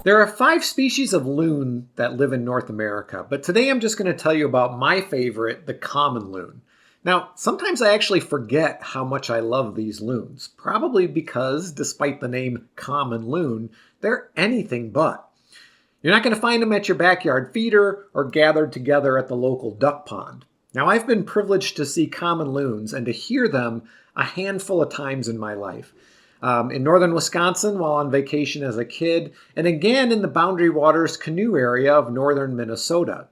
There are 5 species of loon that live in North America, but today I'm just going to tell you about my favorite, the common loon. Now, sometimes I actually forget how much I love these loons, probably because, despite the name common loon, they're anything but. You're not going to find them at your backyard feeder or gathered together at the local duck pond. Now, I've been privileged to see common loons and to hear them a handful of times in my life. In northern Wisconsin while on vacation as a kid, and again in the Boundary Waters canoe area of northern Minnesota.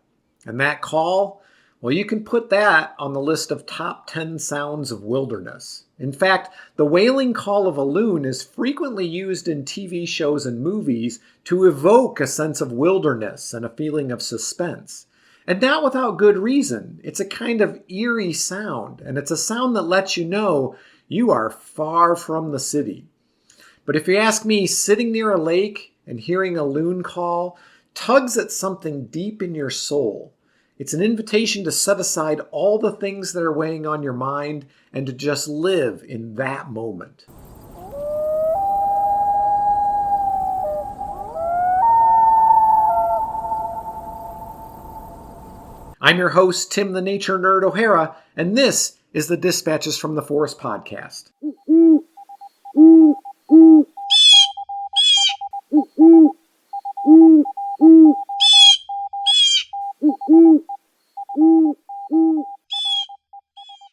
And that call, well, you can put that on the list of top 10 sounds of wilderness. In fact, the wailing call of a loon is frequently used in TV shows and movies to evoke a sense of wilderness and a feeling of suspense. And not without good reason. It's a kind of eerie sound, and it's a sound that lets you know you are far from the city. But if you ask me, sitting near a lake and hearing a loon call tugs at something deep in your soul. It's an invitation to set aside all the things that are weighing on your mind and to just live in that moment. I'm your host, Tim the Nature Nerd O'Hara, and this is the Dispatches from the Forest podcast.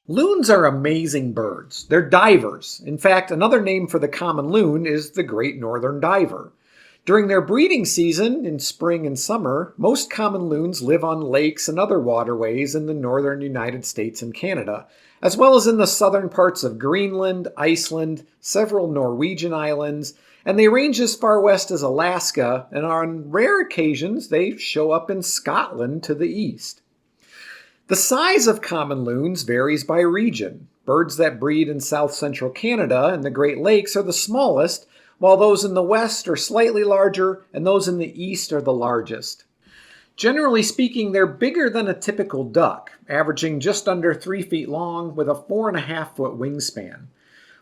Loons are amazing birds. They're divers. In fact, another name for the common loon is the great northern diver. During their breeding season, in spring and summer, most common loons live on lakes and other waterways in the northern United States and Canada, as well as in the southern parts of Greenland, Iceland, several Norwegian islands, and they range as far west as Alaska, and on rare occasions they show up in Scotland to the east. The size of common loons varies by region. Birds that breed in south-central Canada and the Great Lakes are the smallest, while those in the west are slightly larger and those in the east are the largest. Generally speaking, they're bigger than a typical duck, averaging just under 3 feet long with a 4.5-foot wingspan.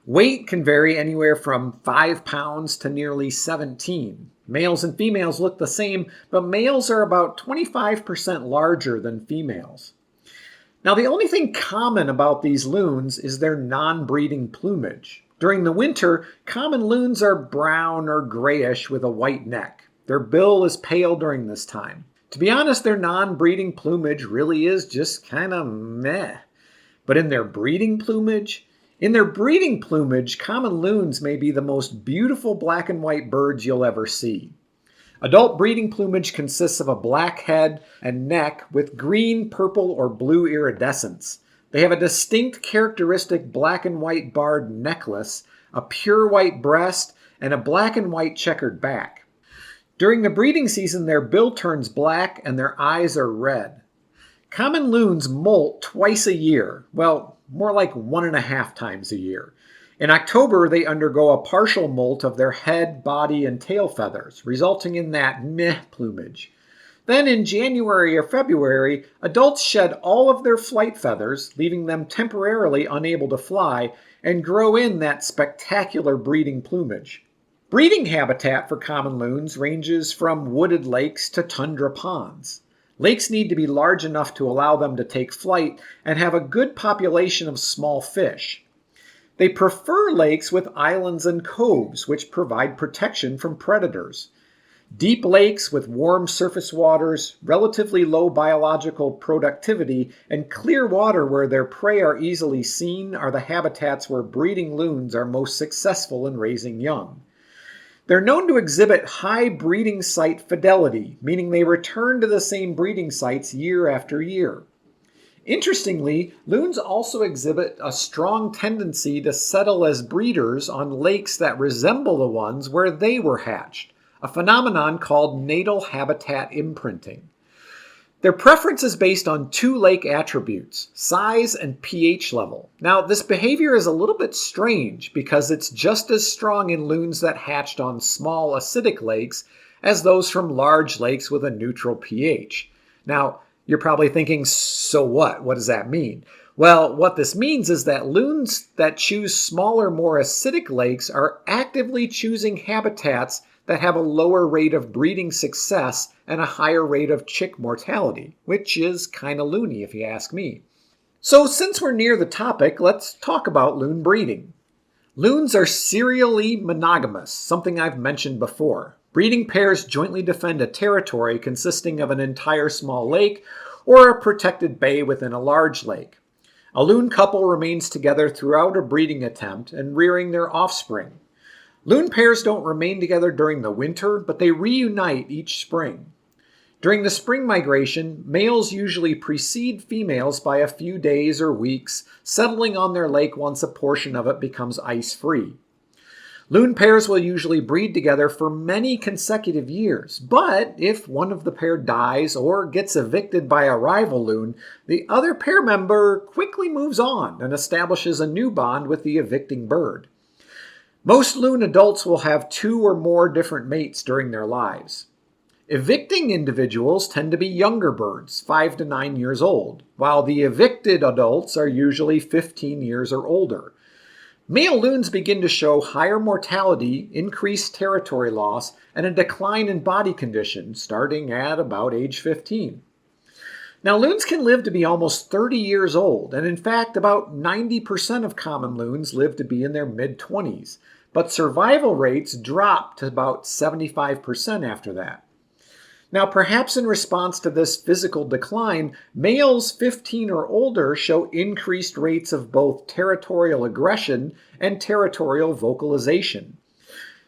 Weight can vary anywhere from 5 pounds to nearly 17. Males and females look the same, but males are about 25% larger than females. Now, the only thing common about these loons is their non-breeding plumage. During the winter, common loons are brown or grayish with a white neck. Their bill is pale during this time. To be honest, their non-breeding plumage really is just kind of meh. But in their breeding plumage, common loons may be the most beautiful black and white birds you'll ever see. Adult breeding plumage consists of a black head and neck with green, purple, or blue iridescence. They have a distinct characteristic black and white barred necklace, a pure white breast, and a black and white checkered back. During the breeding season, their bill turns black and their eyes are red. Common loons molt twice a year. Well, more like 1.5 times a year. In October, they undergo a partial molt of their head, body, and tail feathers, resulting in that meh plumage. Then in January or February, adults shed all of their flight feathers, leaving them temporarily unable to fly, and grow in that spectacular breeding plumage. Breeding habitat for common loons ranges from wooded lakes to tundra ponds. Lakes need to be large enough to allow them to take flight and have a good population of small fish. They prefer lakes with islands and coves, which provide protection from predators. Deep lakes with warm surface waters, relatively low biological productivity, and clear water where their prey are easily seen are the habitats where breeding loons are most successful in raising young. They're known to exhibit high breeding site fidelity, meaning they return to the same breeding sites year after year. Interestingly, loons also exhibit a strong tendency to settle as breeders on lakes that resemble the ones where they were hatched, a phenomenon called natal habitat imprinting. Their preference is based on 2 lake attributes, size and pH level. Now, this behavior is a little bit strange because it's just as strong in loons that hatched on small acidic lakes as those from large lakes with a neutral pH. Now, you're probably thinking, so what? What does that mean? Well, what this means is that loons that choose smaller, more acidic lakes are actively choosing habitats that have a lower rate of breeding success and a higher rate of chick mortality, which is kind of loony if you ask me. So since we're near the topic, let's talk about loon breeding. Loons are serially monogamous, something I've mentioned before. Breeding pairs jointly defend a territory consisting of an entire small lake or a protected bay within a large lake. A loon couple remains together throughout a breeding attempt and rearing their offspring. Loon pairs don't remain together during the winter, but they reunite each spring. During the spring migration, males usually precede females by a few days or weeks, settling on their lake once a portion of it becomes ice-free. Loon pairs will usually breed together for many consecutive years, but if one of the pair dies or gets evicted by a rival loon, the other pair member quickly moves on and establishes a new bond with the evicting bird. Most loon adults will have 2 or more different mates during their lives. Evicting individuals tend to be younger birds, 5 to 9 years old, while the evicted adults are usually 15 years or older. Male loons begin to show higher mortality, increased territory loss, and a decline in body condition starting at about age 15. Now, loons can live to be almost 30 years old, and in fact, about 90% of common loons live to be in their mid-20s, but survival rates drop to about 75% after that. Now, perhaps in response to this physical decline, males 15 or older show increased rates of both territorial aggression and territorial vocalization.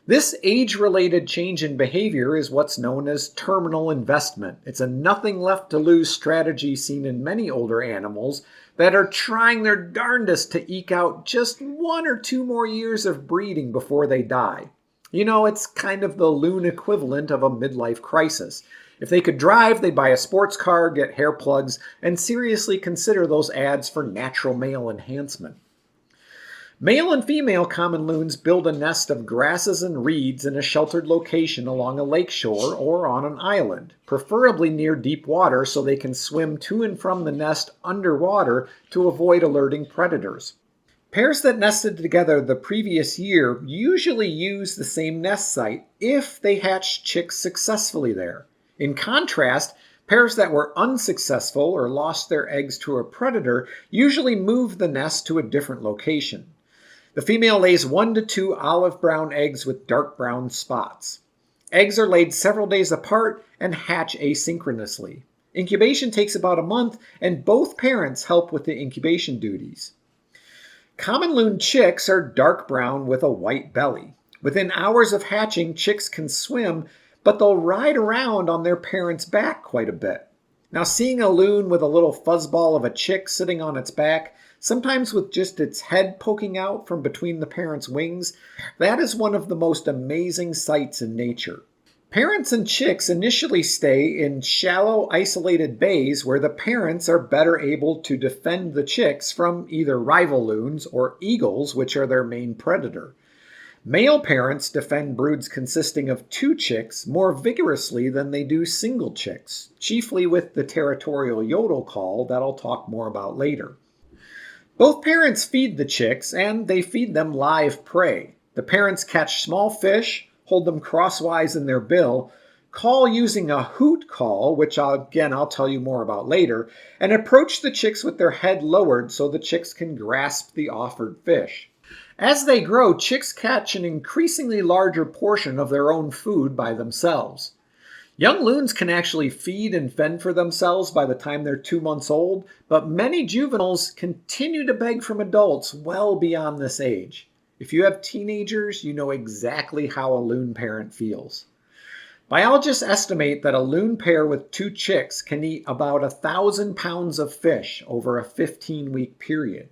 This age-related change in behavior is what's known as terminal investment. It's a nothing-left-to-lose strategy seen in many older animals that are trying their darndest to eke out just 1 or 2 more years of breeding before they die. You know, it's kind of the loon equivalent of a midlife crisis. If they could drive, they'd buy a sports car, get hair plugs, and seriously consider those ads for natural male enhancement. Male and female common loons build a nest of grasses and reeds in a sheltered location along a lakeshore or on an island, preferably near deep water so they can swim to and from the nest underwater to avoid alerting predators. Pairs that nested together the previous year usually use the same nest site if they hatched chicks successfully there. In contrast, pairs that were unsuccessful or lost their eggs to a predator usually move the nest to a different location. The female lays 1 to 2 olive brown eggs with dark brown spots. Eggs are laid several days apart and hatch asynchronously. Incubation takes about a month, and both parents help with the incubation duties. Common loon chicks are dark brown with a white belly. Within hours of hatching, chicks can swim, but they'll ride around on their parents' back quite a bit. Now, seeing a loon with a little fuzzball of a chick sitting on its back, sometimes with just its head poking out from between the parents' wings, that is one of the most amazing sights in nature. Parents and chicks initially stay in shallow, isolated bays where the parents are better able to defend the chicks from either rival loons or eagles, which are their main predator. Male parents defend broods consisting of 2 chicks more vigorously than they do single chicks, chiefly with the territorial yodel call that I'll talk more about later. Both parents feed the chicks, and they feed them live prey. The parents catch small fish, hold them crosswise in their bill, call using a hoot call, which I'll tell you more about later, and approach the chicks with their head lowered so the chicks can grasp the offered fish. As they grow, chicks catch an increasingly larger portion of their own food by themselves. Young loons can actually feed and fend for themselves by the time they're 2 months old, but many juveniles continue to beg from adults well beyond this age. If you have teenagers, you know exactly how a loon parent feels. Biologists estimate that a loon pair with 2 chicks can eat about 1,000 pounds of fish over a 15-week period.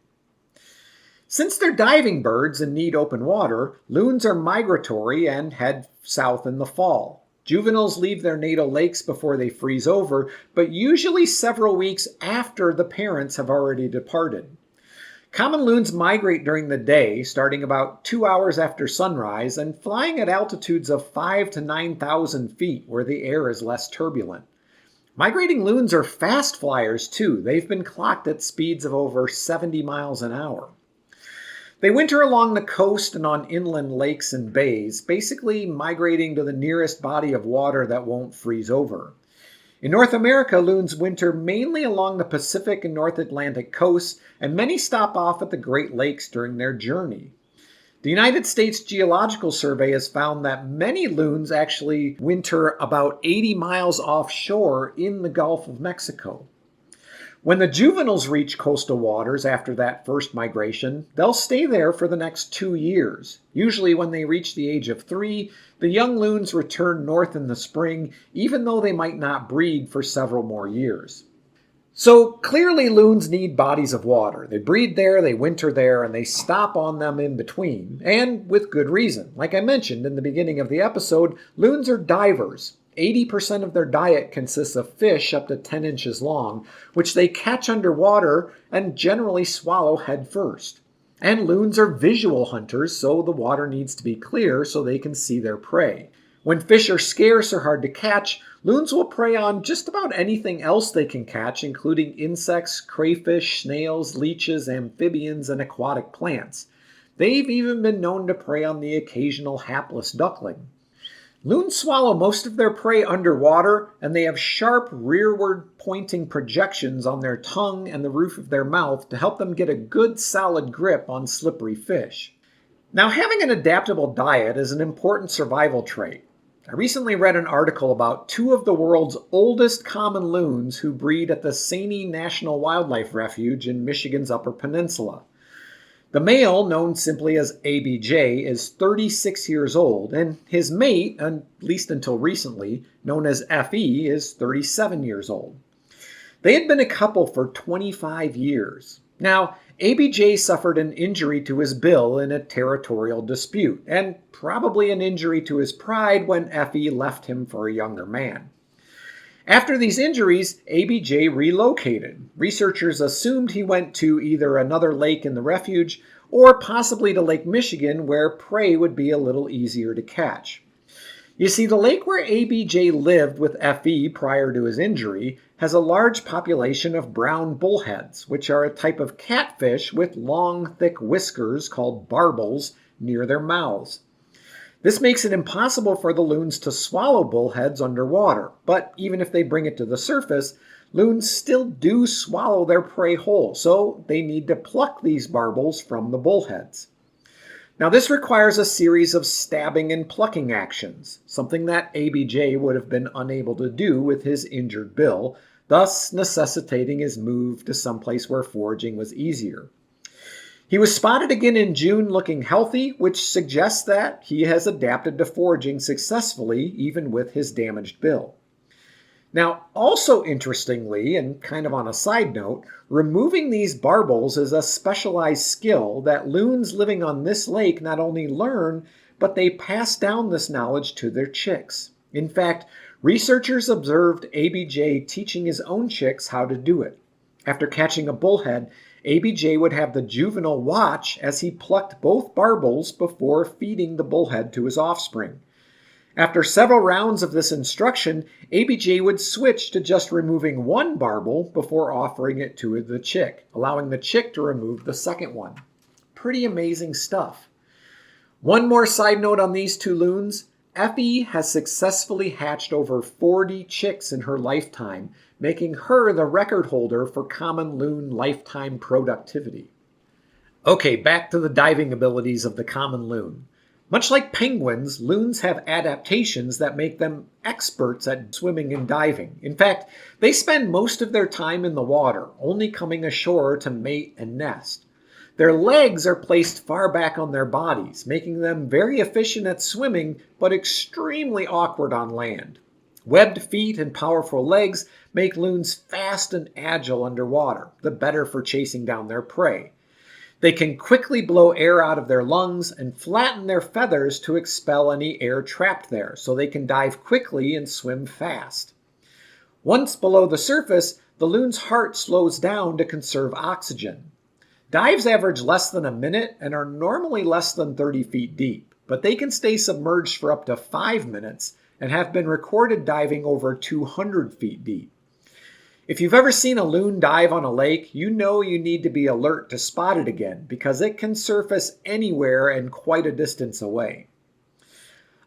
Since they're diving birds and need open water, loons are migratory and head south in the fall. Juveniles leave their natal lakes before they freeze over, but usually several weeks after the parents have already departed. Common loons migrate during the day, starting about 2 hours after sunrise and flying at altitudes of 5,000 to 9,000 feet where the air is less turbulent. Migrating loons are fast flyers too. They've been clocked at speeds of over 70 miles an hour. They winter along the coast and on inland lakes and bays, basically migrating to the nearest body of water that won't freeze over. In North America, loons winter mainly along the Pacific and North Atlantic coasts, and many stop off at the Great Lakes during their journey. The United States Geological Survey has found that many loons actually winter about 80 miles offshore in the Gulf of Mexico. When the juveniles reach coastal waters after that first migration, they'll stay there for the next 2 years. Usually when they reach the age of 3, the young loons return north in the spring, even though they might not breed for several more years. So clearly loons need bodies of water. They breed there, they winter there, and they stop on them in between, and with good reason. Like I mentioned in the beginning of the episode, loons are divers. 80% of their diet consists of fish up to 10 inches long, which they catch underwater and generally swallow head first. And loons are visual hunters, so the water needs to be clear so they can see their prey. When fish are scarce or hard to catch, loons will prey on just about anything else they can catch, including insects, crayfish, snails, leeches, amphibians, and aquatic plants. They've even been known to prey on the occasional hapless duckling. Loons swallow most of their prey underwater, and they have sharp rearward-pointing projections on their tongue and the roof of their mouth to help them get a good solid grip on slippery fish. Now, having an adaptable diet is an important survival trait. I recently read an article about 2 of the world's oldest common loons who breed at the Saney National Wildlife Refuge in Michigan's Upper Peninsula. The male, known simply as ABJ, is 36 years old, and his mate, at least until recently, known as FE, is 37 years old. They had been a couple for 25 years. Now, ABJ suffered an injury to his bill in a territorial dispute, and probably an injury to his pride when FE left him for a younger man. After these injuries, ABJ relocated. Researchers assumed he went to either another lake in the refuge or possibly to Lake Michigan, where prey would be a little easier to catch. You see, the lake where ABJ lived with FE prior to his injury has a large population of brown bullheads, which are a type of catfish with long, thick whiskers called barbels near their mouths. This makes it impossible for the loons to swallow bullheads underwater, but even if they bring it to the surface, loons still do swallow their prey whole, so they need to pluck these barbels from the bullheads. Now, this requires a series of stabbing and plucking actions, something that ABJ would have been unable to do with his injured bill, thus necessitating his move to someplace where foraging was easier. He was spotted again in June looking healthy, which suggests that he has adapted to foraging successfully even with his damaged bill. Now, also interestingly, and kind of on a side note, removing these barbels is a specialized skill that loons living on this lake not only learn, but they pass down this knowledge to their chicks. In fact, researchers observed ABJ teaching his own chicks how to do it. After catching a bullhead, ABJ would have the juvenile watch as he plucked both barbels before feeding the bullhead to his offspring. After several rounds of this instruction, ABJ would switch to just removing one barbel before offering it to the chick, allowing the chick to remove the second one. Pretty amazing stuff. One more side note on these 2 loons. Effie has successfully hatched over 40 chicks in her lifetime, making her the record holder for common loon lifetime productivity. Okay, back to the diving abilities of the common loon. Much like penguins, loons have adaptations that make them experts at swimming and diving. In fact, they spend most of their time in the water, only coming ashore to mate and nest. Their legs are placed far back on their bodies, making them very efficient at swimming, but extremely awkward on land. Webbed feet and powerful legs make loons fast and agile underwater, the better for chasing down their prey. They can quickly blow air out of their lungs and flatten their feathers to expel any air trapped there, so they can dive quickly and swim fast. Once below the surface, the loon's heart slows down to conserve oxygen. Dives average less than a minute and are normally less than 30 feet deep, but they can stay submerged for up to 5 minutes and have been recorded diving over 200 feet deep. If you've ever seen a loon dive on a lake, you know you need to be alert to spot it again because it can surface anywhere and quite a distance away.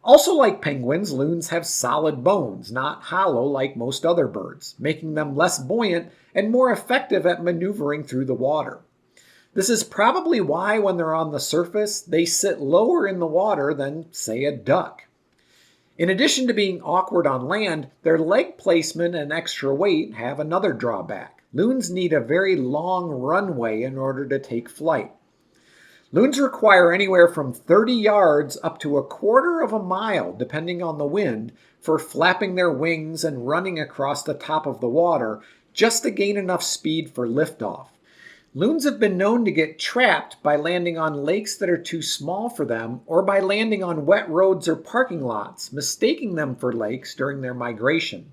Also, like penguins, loons have solid bones, not hollow like most other birds, making them less buoyant and more effective at maneuvering through the water. This is probably why when they're on the surface, they sit lower in the water than, say, a duck. In addition to being awkward on land, their leg placement and extra weight have another drawback. Loons need a very long runway in order to take flight. Loons require anywhere from 30 yards up to a quarter of a mile, depending on the wind, for flapping their wings and running across the top of the water just to gain enough speed for liftoff. Loons have been known to get trapped by landing on lakes that are too small for them or by landing on wet roads or parking lots, mistaking them for lakes during their migration.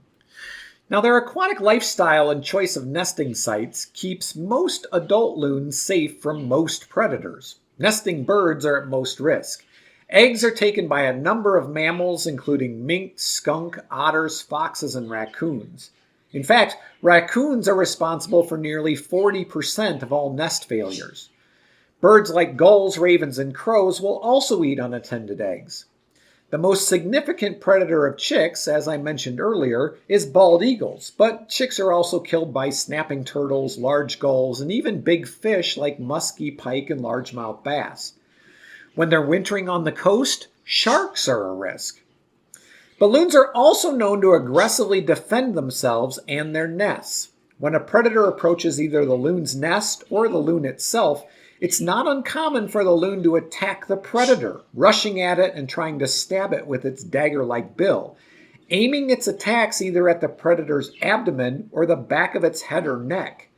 Now, their aquatic lifestyle and choice of nesting sites keeps most adult loons safe from most predators. Nesting birds are at most risk. Eggs are taken by a number of mammals, including mink, skunk, otters, foxes, and raccoons. In fact, raccoons are responsible for nearly 40% of all nest failures. Birds like gulls, ravens, and crows will also eat unattended eggs. The most significant predator of chicks, as I mentioned earlier, is bald eagles, but chicks are also killed by snapping turtles, large gulls, and even big fish like muskie, pike, and largemouth bass. When they're wintering on the coast, sharks are a risk. But loons are also known to aggressively defend themselves and their nests. When a predator approaches either the loon's nest or the loon itself, it's not uncommon for the loon to attack the predator, rushing at it and trying to stab it with its dagger-like bill, aiming its attacks either at the predator's abdomen or the back of its head or neck.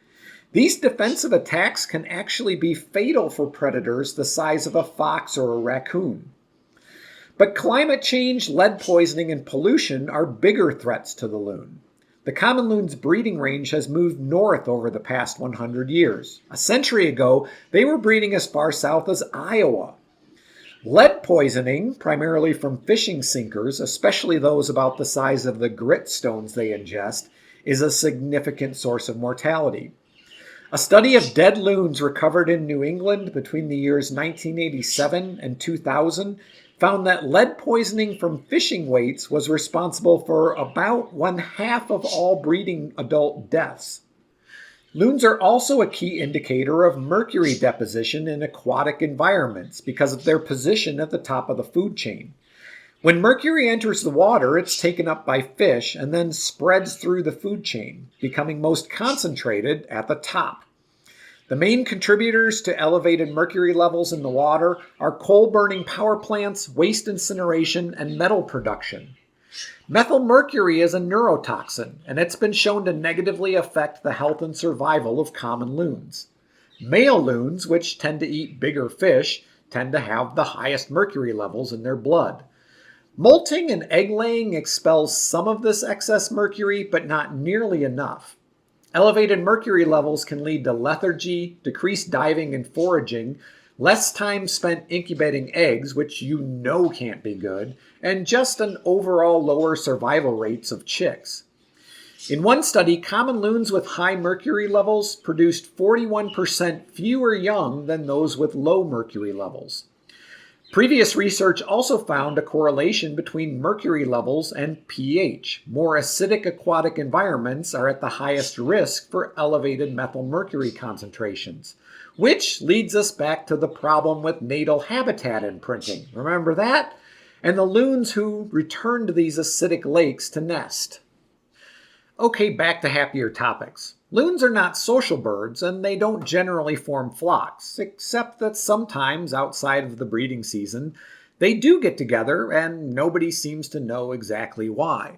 These defensive attacks can actually be fatal for predators the size of a fox or a raccoon. But climate change, lead poisoning, and pollution are bigger threats to the loon. The common loon's breeding range has moved north over the past 100 years. A century ago, they were breeding as far south as Iowa. Lead poisoning, primarily from fishing sinkers, especially those about the size of the grit stones they ingest, is a significant source of mortality. A study of dead loons recovered in New England between the years 1987 and 2000 found that lead poisoning from fishing weights was responsible for about 1/2 of all breeding adult deaths. Loons are also a key indicator of mercury deposition in aquatic environments because of their position at the top of the food chain. When mercury enters the water, it's taken up by fish and then spreads through the food chain, becoming most concentrated at the top. The main contributors to elevated mercury levels in the water are coal-burning power plants, waste incineration, and metal production. Methylmercury is a neurotoxin, and it's been shown to negatively affect the health and survival of common loons. Male loons, which tend to eat bigger fish, tend to have the highest mercury levels in their blood. Molting and egg-laying expels some of this excess mercury, but not nearly enough. Elevated mercury levels can lead to lethargy, decreased diving and foraging, less time spent incubating eggs, which you know can't be good, and just an overall lower survival rates of chicks. In one study, common loons with high mercury levels produced 41% fewer young than those with low mercury levels. Previous research also found a correlation between mercury levels and pH. More acidic aquatic environments are at the highest risk for elevated methylmercury concentrations, which leads us back to the problem with natal habitat imprinting. Remember that? And the loons who return to these acidic lakes to nest. Okay, back to happier topics. Loons are not social birds, and they don't generally form flocks, except that sometimes outside of the breeding season, they do get together, and nobody seems to know exactly why.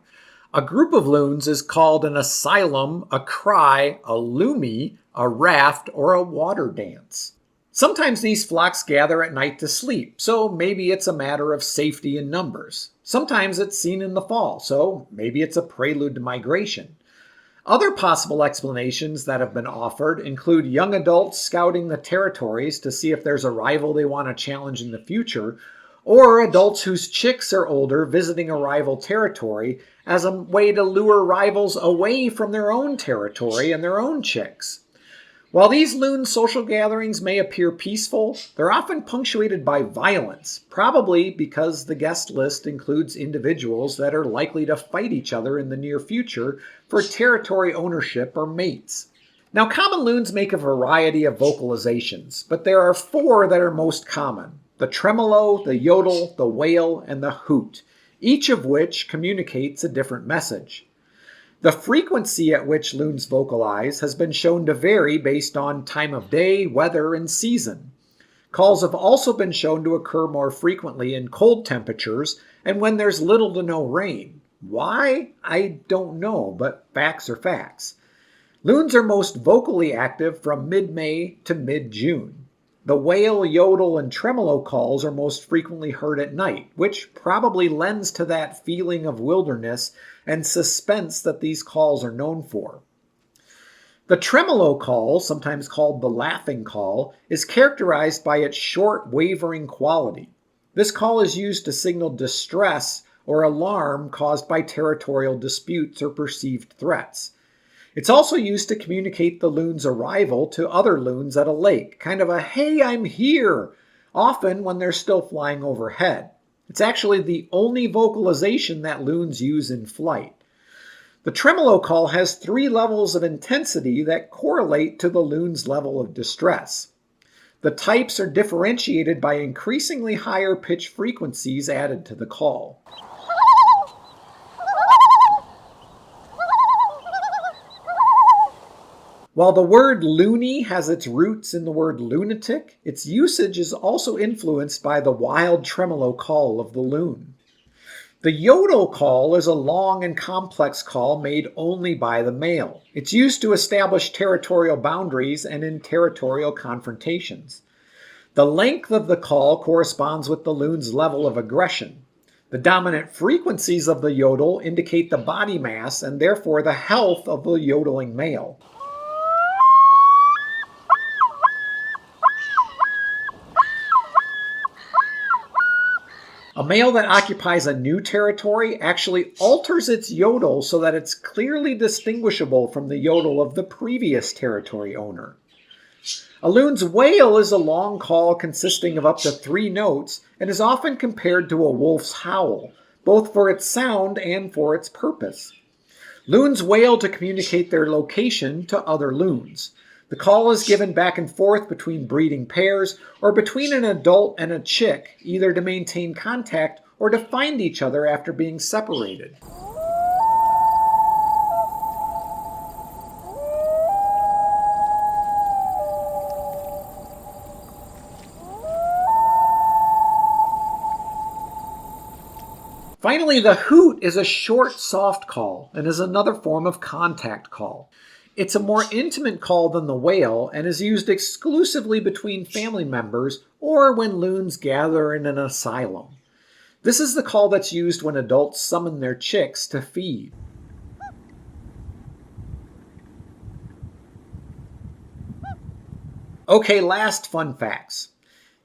A group of loons is called an asylum, a cry, a loony, a raft, or a water dance. Sometimes these flocks gather at night to sleep, so maybe it's a matter of safety in numbers. Sometimes it's seen in the fall, so maybe it's a prelude to migration. Other possible explanations that have been offered include young adults scouting the territories to see if there's a rival they want to challenge in the future, or adults whose chicks are older visiting a rival territory as a way to lure rivals away from their own territory and their own chicks. While these loon social gatherings may appear peaceful, they're often punctuated by violence, probably because the guest list includes individuals that are likely to fight each other in the near future for territory ownership or mates. Now, common loons make a variety of vocalizations, but there are 4 that are most common: the tremolo, the yodel, the wail, and the hoot, each of which communicates a different message. The frequency at which loons vocalize has been shown to vary based on time of day, weather, and season. Calls have also been shown to occur more frequently in cold temperatures and when there's little to no rain. Why? I don't know, but facts are facts. Loons are most vocally active from mid-May to mid-June. The wail, yodel, and tremolo calls are most frequently heard at night, which probably lends to that feeling of wilderness and suspense that these calls are known for. The tremolo call, sometimes called the laughing call, is characterized by its short, wavering quality. This call is used to signal distress or alarm caused by territorial disputes or perceived threats. It's also used to communicate the loon's arrival to other loons at a lake, kind of a "hey, I'm here," often when they're still flying overhead. It's actually the only vocalization that loons use in flight. The tremolo call has 3 levels of intensity that correlate to the loon's level of distress. The types are differentiated by increasingly higher pitch frequencies added to the call. While the word loony has its roots in the word lunatic, its usage is also influenced by the wild tremolo call of the loon. The yodel call is a long and complex call made only by the male. It's used to establish territorial boundaries and in territorial confrontations. The length of the call corresponds with the loon's level of aggression. The dominant frequencies of the yodel indicate the body mass and therefore the health of the yodeling male. A male that occupies a new territory actually alters its yodel so that it's clearly distinguishable from the yodel of the previous territory owner. A loon's wail is a long call consisting of up to 3 notes and is often compared to a wolf's howl, both for its sound and for its purpose. Loons wail to communicate their location to other loons. The call is given back and forth between breeding pairs or between an adult and a chick, either to maintain contact or to find each other after being separated. Finally, the hoot is a short, soft call and is another form of contact call. It's a more intimate call than the wail and is used exclusively between family members or when loons gather in an asylum. This is the call that's used when adults summon their chicks to feed. Okay, last fun facts.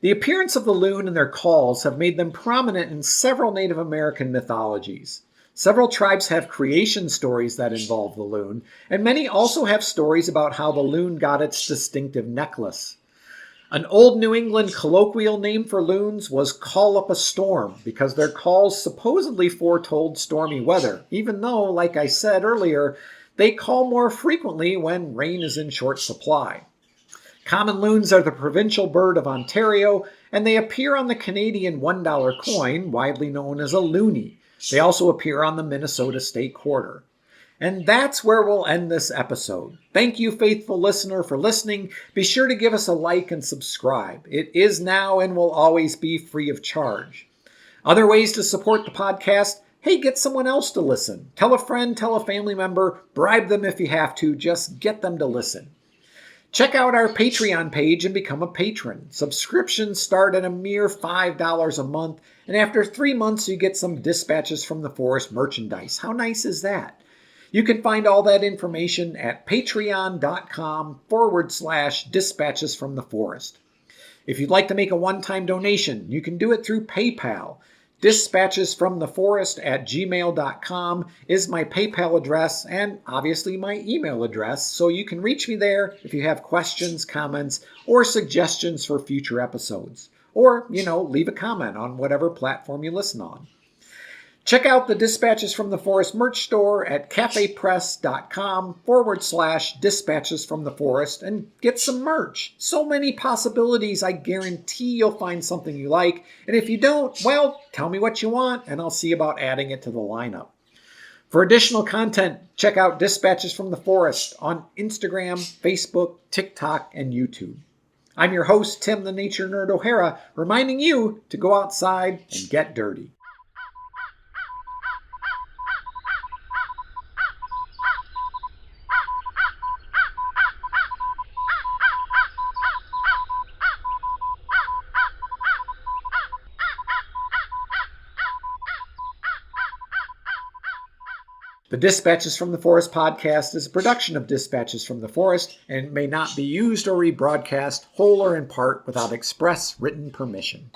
The appearance of the loon and their calls have made them prominent in several Native American mythologies. Several tribes have creation stories that involve the loon, and many also have stories about how the loon got its distinctive necklace. An old New England colloquial name for loons was "call up a storm" because their calls supposedly foretold stormy weather, even though, like I said earlier, they call more frequently when rain is in short supply. Common loons are the provincial bird of Ontario, and they appear on the Canadian $1 coin, widely known as a loonie. They also appear on the Minnesota State Quarter. And that's where we'll end this episode. Thank you, faithful listener, for listening. Be sure to give us a like and subscribe. It is now and will always be free of charge. Other ways to support the podcast: hey, get someone else to listen. Tell a friend, tell a family member, bribe them if you have to, just get them to listen. Check out our Patreon page and become a patron. Subscriptions start at a mere $5 a month, and after 3 months you get some Dispatches from the Forest merchandise. How nice is that? You can find all that information at patreon.com/Dispatches from the Forest. If you'd like to make a one-time donation, you can do it through PayPal. dispatchesfromtheforest@gmail.com is my PayPal address and obviously my email address, so you can reach me there if you have questions, comments, or suggestions for future episodes. Or, leave a comment on whatever platform you listen on. Check out the Dispatches from the Forest merch store at cafepress.com/Dispatches from the Forest and get some merch. So many possibilities, I guarantee you'll find something you like. And if you don't, well, tell me what you want and I'll see about adding it to the lineup. For additional content, check out Dispatches from the Forest on Instagram, Facebook, TikTok, and YouTube. I'm your host, Tim the Nature Nerd O'Hara, reminding you to go outside and get dirty. The Dispatches from the Forest podcast is a production of Dispatches from the Forest and may not be used or rebroadcast whole or in part without express written permission.